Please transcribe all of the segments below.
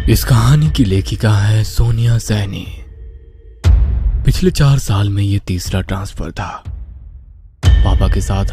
इस कहानी की लेखिका है सोनिया सैनी। पिछले 4 साल में ये तीसरा ट्रांसफर था। पापा के साथ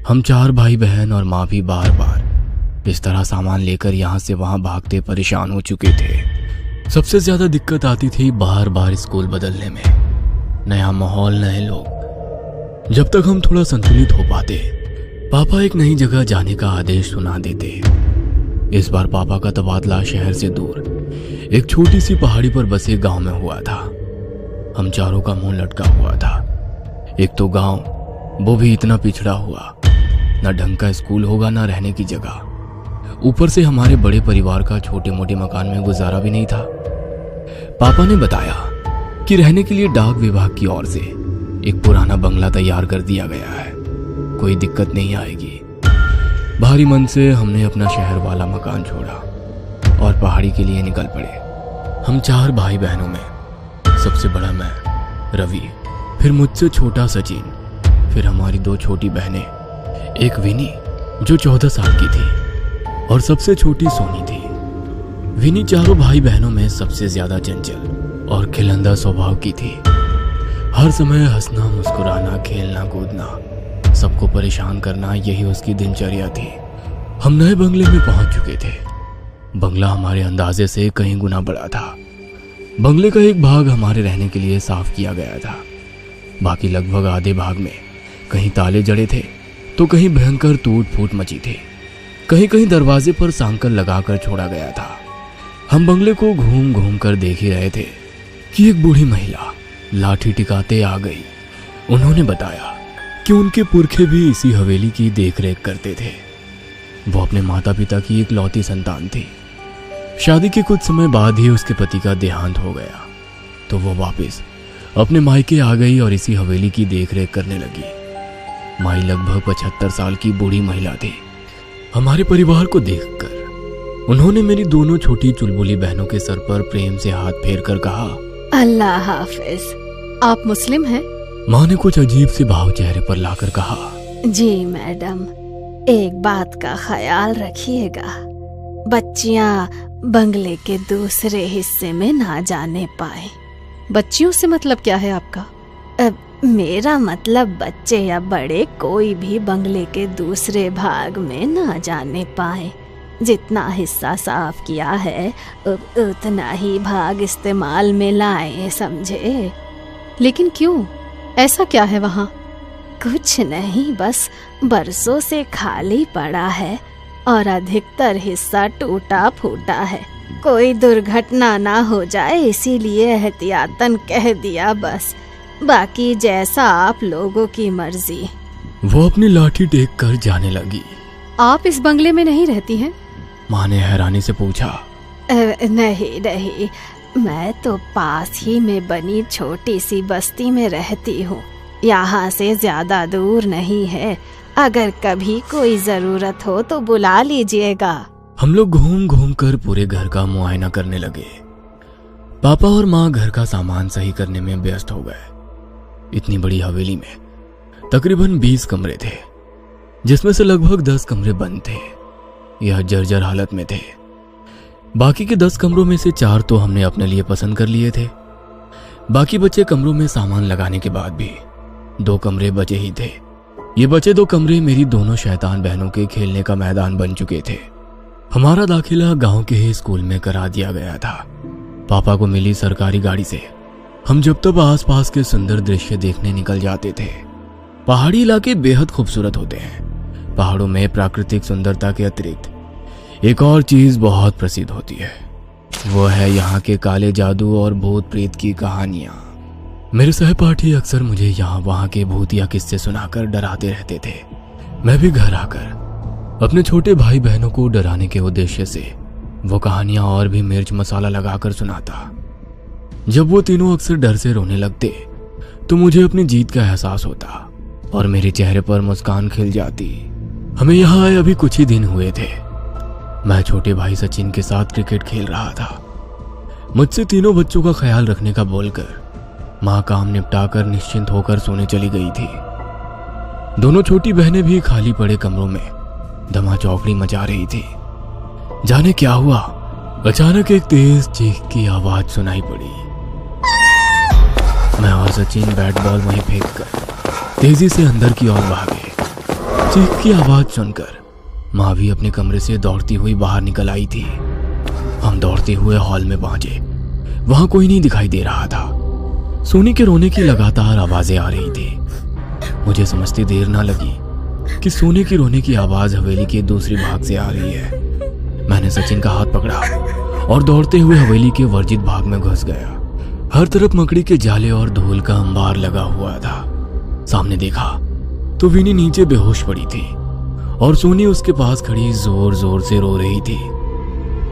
हम 4 भाई बहन और माँ भी बार बार इस तरह सामान लेकर यहाँ से वहाँ भागते परेशान हो चुके थे। सबसे ज्यादा दिक्कत आती थी बार बार स्कूल बदलने में। नया माहौल, नए लोग। जब तक हम थोड़ा संतुलित हो पाते, पापा एक नई जगह जाने का आदेश सुना देते। इस बार पापा का तबादला शहर से दूर एक छोटी सी पहाड़ी पर बसे गांव में हुआ था। हम चारों का मुंह लटका हुआ था। एक तो गांव, वो भी इतना पिछड़ा हुआ, ना ढंग का स्कूल होगा ना रहने की जगह। ऊपर से हमारे बड़े परिवार का छोटे मोटे मकान में गुजारा भी नहीं था। पापा ने बताया कि रहने के लिए डाक विभाग की ओर से एक पुराना बंगला तैयार कर दिया गया है, कोई दिक्कत नहीं आएगी। भारी मन से हमने अपना शहर वाला मकान छोड़ा और पहाड़ी के लिए निकल पड़े। हम 4 भाई बहनों में सबसे बड़ा मैं, रवि, फिर मुझसे छोटा सचिन, फिर हमारी 2 छोटी बहनें, एक विनी जो 14 साल की थी और सबसे छोटी सोनी थी। विनी चारों भाई बहनों में सबसे ज्यादा चंचल और खिलंदा स्वभाव की थी। हर समय हंसना, मुस्कुराना, खेलना कूदना, सबको परेशान करना, यही उसकी दिनचर्या थी। हम नए बंगले में पहुंच चुके थे। बंगला हमारे अंदाजे से कहीं गुना बड़ा था। बंगले का एक भाग हमारे रहने के लिए साफ किया गया था। बाकी लगभग आधे भाग में कहीं ताले जड़े थे तो कहीं भयंकर टूट फूट मची थी। कहीं कहीं दरवाजे पर सांकल लगाकर छोड़ा गया था। हम बंगले को घूम घूम कर देख ही रहे थे कि एक बूढ़ी महिला लाठी टिकाते आ गई। उन्होंने बताया कि उनके पुरखे भी इसी हवेली की देखरेख करते थे। वो अपने माता पिता की इकलौती संतान थी। शादी के कुछ समय बाद ही उसके पति का देहांत हो गया तो वो वापस अपने मायके आ गई और इसी हवेली की देखरेख करने लगी। माई लगभग 75 साल की बूढ़ी महिला थी। हमारे परिवार को देखकर उन्होंने मेरी दोनों छोटी चुलबुली बहनों के सर पर प्रेम से हाथ फेर कर कहा, अल्लाह हाफिज। आप मुस्लिम हैं? माँ ने कुछ अजीब से भाव चेहरे पर लाकर कहा, जी मैडम, एक बात का ख्याल रखिएगा, बच्चियां बंगले के दूसरे हिस्से में ना जाने पाए। बच्चियों से मतलब क्या है आपका? मेरा मतलब बच्चे या बड़े कोई भी बंगले के दूसरे भाग में ना जाने पाए। जितना हिस्सा साफ किया है उतना ही भाग इस्तेमाल में लाए, समझे? लेकिन क्यों? ऐसा क्या है वहाँ? कुछ नहीं, बस बरसों से खाली पड़ा है और अधिकतर हिस्सा टूटा फूटा है। कोई दुर्घटना ना हो जाए इसीलिए एहतियातन कह दिया बस। बाकी जैसा आप लोगों की मर्जी। वो अपनी लाठी टेक कर जाने लगी। आप इस बंगले में नहीं रहती हैं? माँ ने हैरानी से पूछा। नहीं, मैं तो पास ही में बनी छोटी सी बस्ती में रहती हूँ। यहाँ से ज्यादा दूर नहीं है। अगर कभी कोई जरूरत हो तो बुला लीजिएगा। हम लोग घूम घूम कर पूरे घर का मुआयना करने लगे। पापा और माँ घर का सामान सही करने में व्यस्त हो गए। इतनी बड़ी हवेली में तकरीबन 20 कमरे थे, जिसमें से लगभग 10 कमरे बंद थे, यह जर्जर हालत में थे। बाकी के 10 कमरों में से 4 तो हमने अपने लिए पसंद कर लिए थे। बाकी बचे कमरों में सामान लगाने के बाद भी 2 कमरे बचे ही थे। ये बचे 2 कमरे मेरी दोनों शैतान बहनों के खेलने का मैदान बन चुके थे। हमारा दाखिला गांव के ही स्कूल में करा दिया गया था। पापा को मिली सरकारी गाड़ी से हम जब तब आसपास के सुंदर दृश्य देखने निकल जाते थे। पहाड़ी इलाके बेहद खूबसूरत होते हैं। पहाड़ों में प्राकृतिक सुंदरता के अतिरिक्त एक और चीज बहुत प्रसिद्ध होती है, वो है यहाँ के काले जादू और भूत प्रेत की कहानियां। मेरे सहपाठी अक्सर मुझे यहाँ वहाँ के भूतिया किस्से सुनाकर डराते रहते थे। मैं भी घर आकर अपने छोटे भाई बहनों को डराने के उद्देश्य से वो कहानियां और भी मिर्च मसाला लगाकर सुनाता। जब वो तीनों अक्सर डर से रोने लगते तो मुझे अपनी जीत का एहसास होता और मेरे चेहरे पर मुस्कान खिल जाती। हमें यहाँ आए अभी कुछ ही दिन हुए थे। मैं छोटे भाई सचिन के साथ क्रिकेट खेल रहा था। मुझसे तीनों बच्चों का ख्याल रखने का बोलकर माँ काम निपटाकर निश्चिंत होकर सोने चली गई थी। दोनों छोटी बहनें भी खाली पड़े कमरों में धमाचौकड़ी मचा रही थी। जाने क्या हुआ, अचानक एक तेज चीख की आवाज सुनाई पड़ी। मैं और सचिन बैट बॉल वहीं फेंक कर तेजी से अंदर की ओर भागे। चीख की आवाज सुनकर माँ भी अपने कमरे से दौड़ती हुई बाहर निकल आई थी। हम दौड़ते हुए हॉल में पहुंचे। वहां कोई नहीं दिखाई दे रहा था। सोनी के रोने की लगातार आवाजें आ रही थी। मुझे समझती देर ना लगी कि सोनी की रोने की आवाज हवेली के दूसरी भाग से आ रही है। मैंने सचिन का हाथ पकड़ा और दौड़ते हुए हवेली के वर्जित भाग में घुस गया। हर तरफ मकड़ी के जाले और धूल का अंबार लगा हुआ था। सामने देखा तो विनी नीचे बेहोश पड़ी थी और सोनी उसके पास खड़ी जोर जोर से रो रही थी।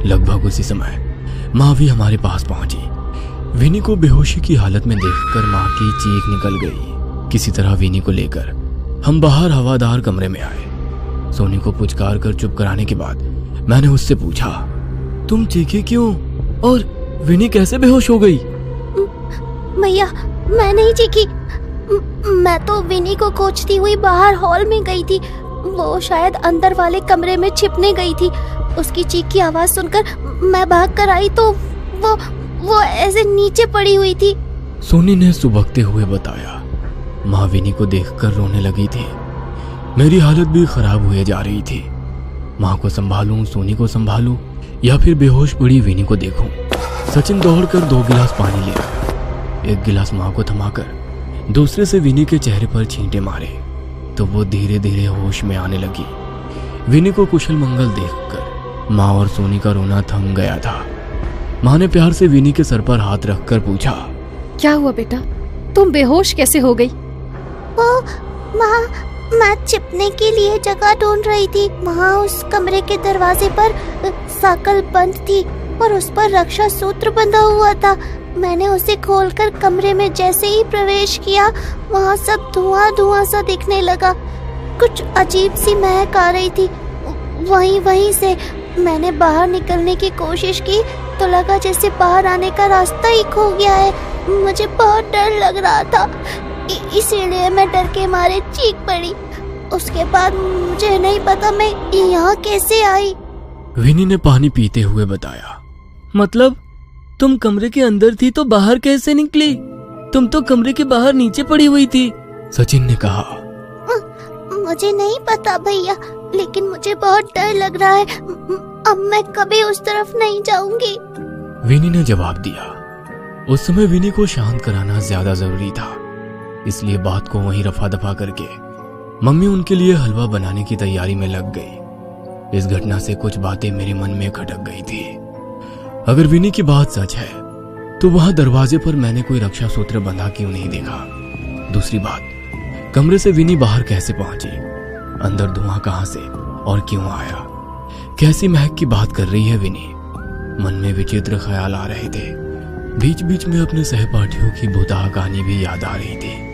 लगभग उसी समय माँ भी हमारे पास पहुंची। विनी को बेहोशी की हालत में देखकर माँ की चीख निकल गई। किसी तरह विनी को लेकर हम बाहर हवादार कमरे में आए। सोनी को पुचकार कर चुप कराने के बाद मैंने उससे पूछा, तुम चीखी क्यों और विनी कैसे बेहोश हो गई? भैया मैं नहीं चीखी, मैं तो विनी को खोजती हुई बाहर हॉल में गई थी। वो शायद अंदर वाले कमरे में छिपने गई थी। उसकी चीख की आवाज सुनकर मैं भाग कर आई तो वो ऐसे नीचे पड़ी हुई थी। सोनी ने सुबकते हुए बताया। माँ विनी को देखकर रोने लगी थी। मेरी हालत भी खराब हुए जा रही थी। माँ को संभालूं, सोनी को संभालूं या फिर बेहोश पड़ी विनी को देखूं। सचिन दौड़कर 2 गिलास पानी ले आया। एक गिलास माँ को थमाकर दूसरे से विनी के चेहरे पर छींटे मारे तो वो धीरे धीरे होश में आने लगी। विनी को कुशल मंगल देखकर माँ और सोनी का रोना थम गया था। माँ ने प्यार से विनी के सर पर हाथ रखकर पूछा, क्या हुआ बेटा, तुम बेहोश कैसे हो गई? माँ, मैं छिपने के लिए जगह ढूंढ रही थी। वहाँ उस कमरे के दरवाजे पर साकल बंद थी और उस पर रक्षा सूत्र बंधा हुआ था। मैंने उसे खोलकर कमरे में जैसे ही प्रवेश किया, वहाँ सब धुआं धुआं सा दिखने लगा। कुछ अजीब सी महक आ रही थी। वहीं से मैंने बाहर निकलने की कोशिश की तो लगा जैसे बाहर आने का रास्ता ही खो गया है। मुझे बहुत डर लग रहा था, इसीलिए मैं डर के मारे चीख पड़ी। उसके बाद मुझे नहीं पता मैं यहाँ कैसे आई। विनी ने पानी पीते हुए बताया। मतलब तुम कमरे के अंदर थी तो बाहर कैसे निकली? तुम तो कमरे के बाहर नीचे पड़ी हुई थी, सचिन ने कहा। मुझे नहीं पता भैया, लेकिन मुझे बहुत डर लग रहा है। अब मैं कभी उस तरफ नहीं जाऊंगी, विनी ने जवाब दिया। उस समय विनी को शांत कराना ज्यादा जरूरी था, इसलिए बात को वहीं रफा दफा करके मम्मी उनके लिए हलवा बनाने की तैयारी में लग गई। इस घटना से कुछ बातें मेरे मन में खटक गई थी। अगर विनी की बात सच है तो वहां दरवाजे पर मैंने कोई रक्षा सूत्र बंधा क्यों नहीं देखा? दूसरी बात, कमरे से विनी बाहर कैसे पहुंची? अंदर धुआं कहां से और क्यों आया? कैसी महक की बात कर रही है विनी? मन में विचित्र ख्याल आ रहे थे। बीच बीच में अपने सहपाठियों की भूतहा कहानी भी याद आ रही थी।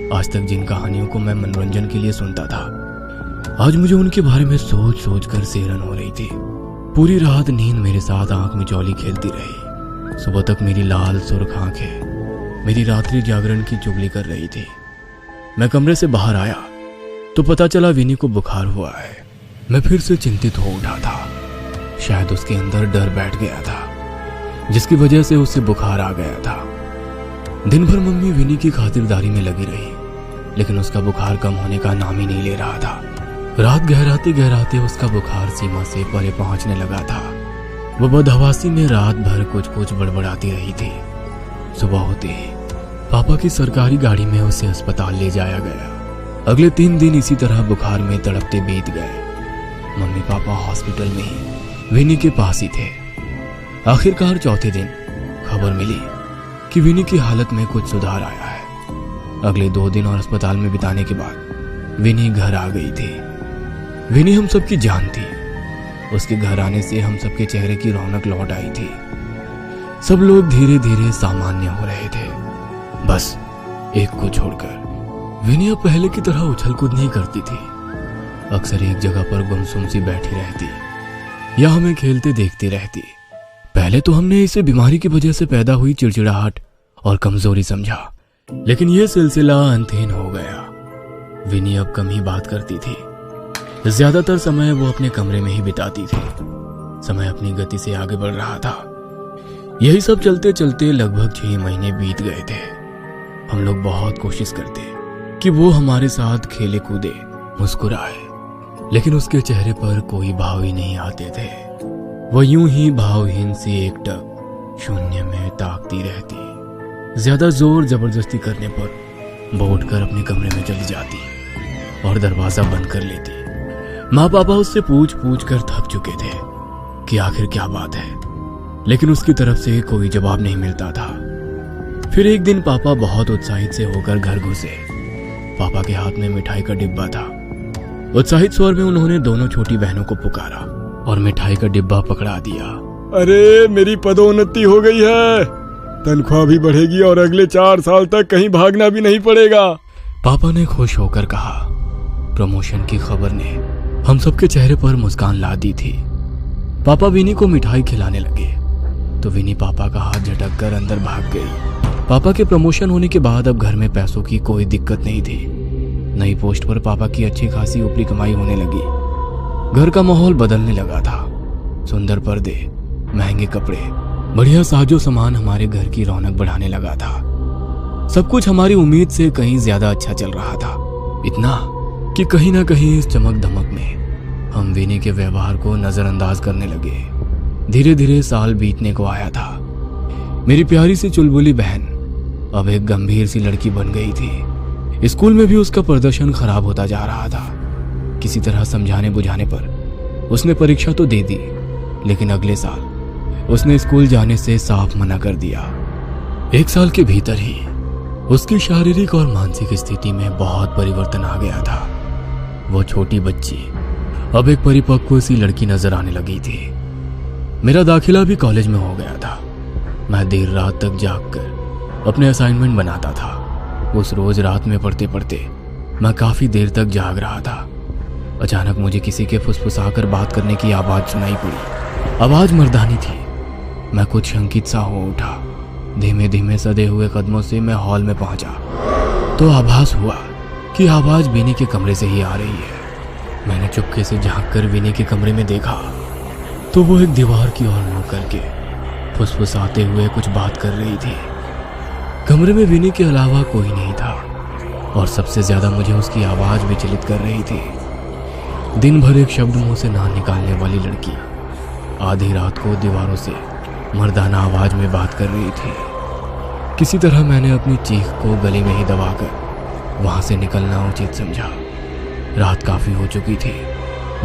आज तक जिन कहानियों को मैं मनोरंजन के लिए सुनता था, आज मुझे उनके बारे में सोच सोच कर सेहरन हो रही थी। पूरी रात नींद मेरे साथ आंख मिचौली खेलती रही। सुबह तक मेरी लाल सुर्ख आंखें मेरी रात्रि जागरण की चुगली कर रही थी। मैं कमरे से बाहर आया तो पता चला विनी को बुखार हुआ है। मैं फिर से चिंतित हो उठा था। शायद उसके अंदर डर बैठ गया था, जिसकी वजह से उसे बुखार आ गया था। दिन भर मम्मी विनी की खातिरदारी में लगी रही, लेकिन उसका बुखार कम होने का नाम ही नहीं ले रहा था। रात गहराते गहराते उसका बुखार सीमा से परे पहुंचने लगा था। वो बदहवासी में रात भर कुछ कुछ बड़बड़ाती रही थी। सुबह होते ही पापा की सरकारी गाड़ी में उसे अस्पताल ले जाया गया। अगले 3 दिन इसी तरह बुखार में तड़पते बीत गए। मम्मी पापा हॉस्पिटल में ही विनी के पास ही थे। आखिरकार चौथे दिन खबर मिली कि विनी की हालत में कुछ सुधार आया है। अगले 2 दिन और अस्पताल में बिताने के बाद विनी घर आ गई थी। विनी हम सबकी जान थी। उसके घर आने से हम सबके चेहरे की रौनक लौट आई थी। सब लोग धीरे धीरे सामान्य हो रहे थे, बस एक को छोड़कर। विनी अब पहले की तरह उछल कूद नहीं करती थी। अक्सर एक जगह पर गुमसुम सी बैठी रहती या हमें खेलते देखती रहती। पहले तो हमने इसे बीमारी की वजह से पैदा हुई चिड़चिड़ाहट और कमजोरी समझा, लेकिन यह सिलसिला अंतहीन हो गया। विनी अब कम ही बात करती थी। ज्यादातर समय वो अपने कमरे में ही बिताती थी। समय अपनी गति से आगे बढ़ रहा था। यही सब चलते चलते लगभग 6 महीने बीत गए थे। हम लोग बहुत कोशिश करते कि वो हमारे साथ खेले कूदे, मुस्कुराए, लेकिन उसके चेहरे पर कोई भाव ही नहीं आते थे। वह यूं ही भावहीन सी एकटक शून्य में ताकती रहती। ज्यादा जोर जबरदस्ती करने पर वो उठकर अपने कमरे में चली जाती और दरवाजा बंद कर लेती। माँ पापा उससे पूछ पूछ कर थक चुके थे कि आखिर क्या बात है, लेकिन उसकी तरफ से कोई जवाब नहीं मिलता था। फिर एक दिन पापा बहुत उत्साहित से होकर घर घुसे। पापा के हाथ में मिठाई का डिब्बा था। उत्साहित स्वर में उन्होंने दोनों छोटी बहनों को पुकारा और मिठाई का डिब्बा पकड़ा दिया। अरे मेरी पदोन्नति हो गई है, तनख्वाह भी बढ़ेगी और अगले 4 साल तक कहीं भागना भी नहीं पड़ेगा। पापा ने खुश होकर कहा। प्रमोशन की खबर ने हम सबके चेहरे पर मुस्कान ला दी थी। पापा विनी को मिठाई खिलाने लगे तो विनी पापा का हाथ झटक कर अंदर भाग गई। पापा के प्रमोशन होने के बाद अब घर में पैसों की कोई दिक्कत नहीं थी। नई पोस्ट पर पापा की अच्छी खासी ऊपरी कमाई होने लगी। घर का माहौल बदलने लगा था। सुंदर पर्दे, महंगे कपड़े, बढ़िया साजो सामान हमारे घर की रौनक बढ़ाने लगा था। सब कुछ हमारी उम्मीद से कहीं ज्यादा अच्छा चल रहा था। इतना कि कहीं ना कहीं इस चमक धमक में हम विनी के व्यवहार को नजरअंदाज करने लगे। धीरे धीरे साल बीतने को आया था। मेरी प्यारी सी चुलबुली बहन अब एक गंभीर सी लड़की बन गई थी। स्कूल में भी उसका प्रदर्शन खराब होता जा रहा था। किसी तरह समझाने बुझाने पर उसने परीक्षा तो दे दी, लेकिन अगले साल उसने स्कूल जाने से साफ मना कर दिया। 1 साल के भीतर ही उसकी शारीरिक और मानसिक स्थिति में बहुत परिवर्तन आ गया था। वो छोटी बच्ची अब एक परिपक्व सी लड़की नजर आने लगी थी। मेरा दाखिला भी कॉलेज में हो गया था। मैं देर रात तक जागकर अपने असाइनमेंट बनाता था। उस रोज रात में पढ़ते पढ़ते मैं काफी देर तक जाग रहा था। अचानक मुझे किसी के फुसफुसाकर बात करने की आवाज सुनाई पड़ी। आवाज मर्दानी थी। मैं कुछ शंकित सा हो उठा। धीमे धीमे सदे हुए कदमों से मैं हॉल में पहुंचा तो आभास हुआ कि आवाज विनी के कमरे से ही आ रही है। मैंने चुपके से झांककर विनी के कमरे में देखा तो वो एक दीवार की ओर मुंह करके फुसफुसाते हुए कुछ बात कर रही थी। कमरे में विनी के अलावा कोई नहीं था और सबसे ज्यादा मुझे उसकी आवाज विचलित कर रही थी। दिन भर एक शब्द मुंह से ना निकालने वाली लड़की आधी रात को दीवारों से मर्दाना आवाज में बात कर रही थी। किसी तरह मैंने अपनी चीख को गले में ही दबाकर वहां से निकलना उचित समझा। रात काफी हो चुकी थी।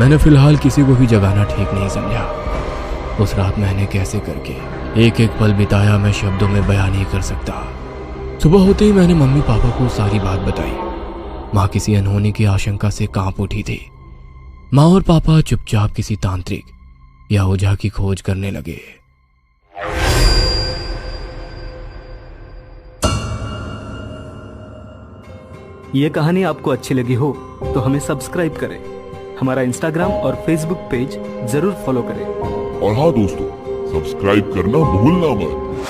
मैंने फिलहाल किसी को भी जगाना ठीक नहीं समझा। उस रात मैंने कैसे करके एक एक पल बिताया मैं शब्दों में बयान नहीं कर सकता। सुबह होते ही मैंने मम्मी पापा को सारी बात बताई। माँ किसी अनहोनी की आशंका से कांप उठी थी। माँ और पापा चुपचाप किसी तांत्रिक या ओझा की खोज करने लगे। ये कहानी आपको अच्छी लगी हो तो हमें सब्सक्राइब करें, हमारा इंस्टाग्राम और फेसबुक पेज जरूर फॉलो करें। और हाँ दोस्तों, सब्सक्राइब करना भूलना मत।